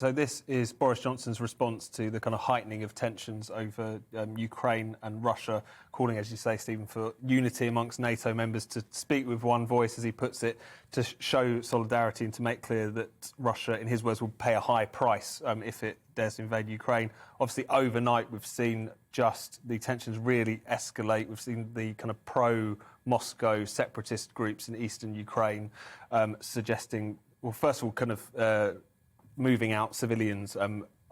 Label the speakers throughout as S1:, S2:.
S1: So this is Boris Johnson's response to the kind of heightening of tensions over Ukraine and Russia, calling, as you say, Stephen, for unity amongst NATO members to speak with one voice, as he puts it, to show solidarity and to make clear that Russia, in his words, will pay a high price if it dares to invade Ukraine. Obviously, overnight, we've seen just the tensions really escalate. We've seen the kind of pro-Moscow separatist groups in eastern Ukraine suggesting, well, first of all, kind of moving out civilians,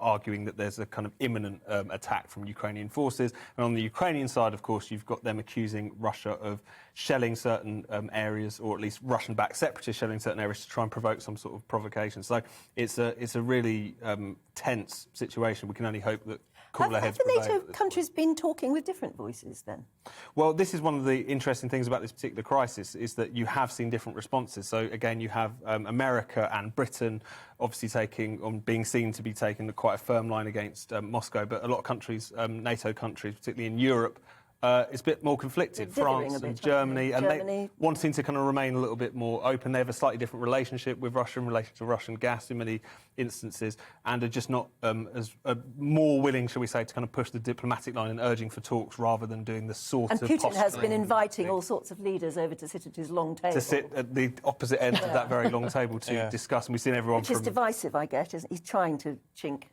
S1: arguing that there's a kind of imminent attack from Ukrainian forces. And on the Ukrainian side, of course, you've got them accusing Russia of shelling certain areas, or at least Russian-backed separatists shelling certain areas to try and provoke some sort of provocation. So it's a really tense situation. We can only hope that cooler heads prevail.
S2: Have the NATO countries been talking with different voices then?
S1: Well, this is one of the interesting things about this particular crisis, is that you have seen different responses. So, again, you have America and Britain obviously being seen to be taking quite a firm line against Moscow, but a lot of countries, NATO countries, particularly in Europe, it's a bit more conflicted. France and Germany, they wanting to kind of remain a little bit more open. They have a slightly different relationship with Russia in relation to Russian gas in many instances, and are just not more willing, shall we say, to kind of push the diplomatic line and urging for talks rather than doing the sort of
S2: posturing. And Putin has been inviting all sorts of leaders over to sit at his long table.
S1: To sit at the opposite end of that very long table to discuss, and we've seen everyone
S2: Which is divisive, I guess. He's trying to chink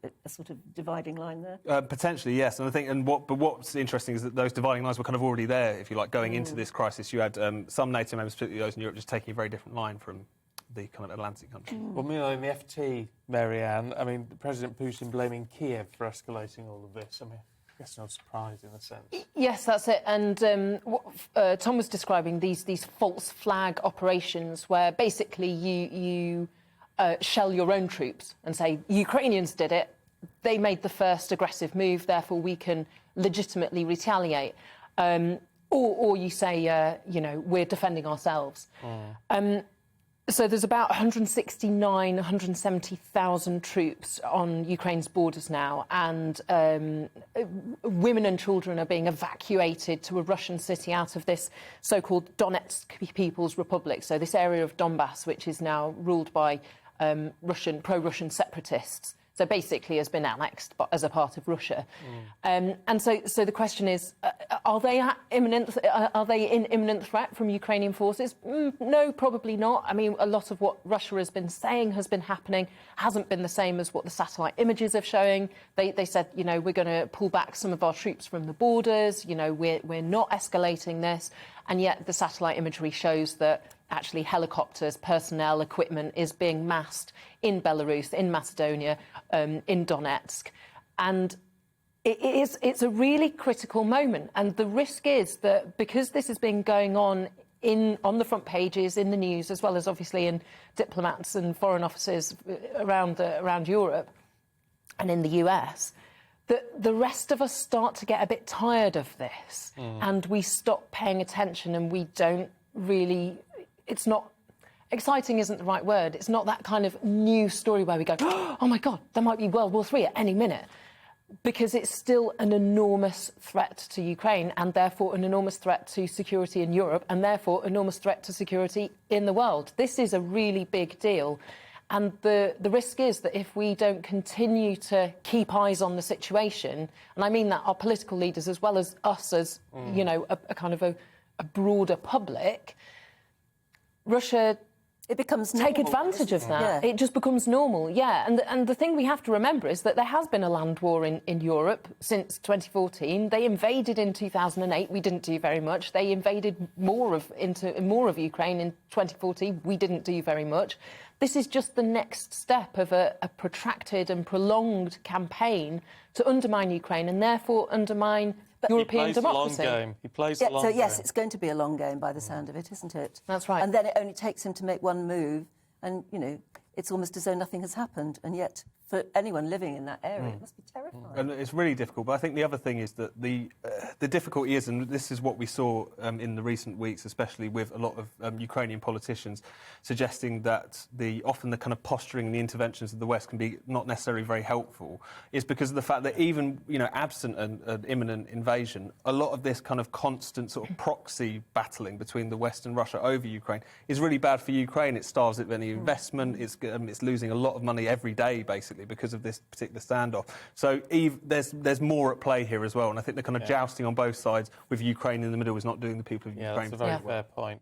S2: a sort of dividing line there?
S1: Potentially, yes. And I think, but what's interesting is that those dividing lines were kind of already there, if you like, going into this crisis. You had some NATO members, particularly those in Europe, just taking a very different line from the kind of Atlantic countries.
S3: Well, meanwhile, in the FT, Marianne, I mean, President Putin blaming Kiev for escalating all of this. I mean, I guess no surprise in a sense.
S4: Yes, that's it. And what Tom was describing, these false flag operations where basically you shell your own troops and say, Ukrainians did it, they made the first aggressive move, therefore we can legitimately retaliate. Or you say, we're defending ourselves. So there's about 170,000 troops on Ukraine's borders now, and women and children are being evacuated to a Russian city out of this so-called Donetsk People's Republic, so this area of Donbass, which is now ruled by pro-Russian separatists. So basically has been annexed as a part of Russia. And so the question is, are they in imminent threat from Ukrainian forces? No, probably not. I mean, a lot of what Russia has been saying has been happening, hasn't been the same as what the satellite images are showing. They said, we're going to pull back some of our troops from the borders, we're not escalating this. And yet the satellite imagery shows that actually helicopters, personnel, equipment is being massed in Belarus, in Macedonia, in Donetsk. And it's a really critical moment. And the risk is that because this has been going on the front pages, in the news, as well as obviously in diplomats and foreign offices around Europe and in the US, that the rest of us start to get a bit tired of this and we stop paying attention, and we don't really... It's not... Exciting isn't the right word. It's not that kind of new story where we go, oh, my God, there might be World War III at any minute. Because it's still an enormous threat to Ukraine, and therefore an enormous threat to security in Europe, and therefore an enormous threat to security in the world. This is a really big deal. And the risk is that if we don't continue to keep eyes on the situation, and I mean that our political leaders as well as us as, a kind of a broader public, Russia take advantage of that. Yeah. It just becomes normal, And the thing we have to remember is that there has been a land war in Europe since 2014. They invaded in 2008. We didn't do very much. They invaded more of Ukraine in 2014. We didn't do very much. This is just the next step of a protracted and prolonged campaign to undermine Ukraine and therefore undermine European democracy.
S3: He plays the long game.
S2: So, yes, it's going to be a long game by the sound of it, isn't it?
S4: That's right.
S2: And then it only takes him to make one move and, it's almost as though nothing has happened. And yet, for anyone living in that area, it must be terrifying.
S1: And it's really difficult. But I think the other thing is that the difficulty is, and this is what we saw in the recent weeks, especially with a lot of Ukrainian politicians, suggesting that often the kind of posturing and the interventions of the West can be not necessarily very helpful, is because of the fact that even, absent an imminent invasion, a lot of this kind of constant sort of proxy battling between the West and Russia over Ukraine is really bad for Ukraine. It starves it of any investment. It's it's losing a lot of money every day, basically, because of this particular standoff. So there's more at play here as well, and I think the kind of jousting on both sides with Ukraine in the middle is not doing the people of Ukraine
S3: that's a very
S1: very well.
S3: fair point.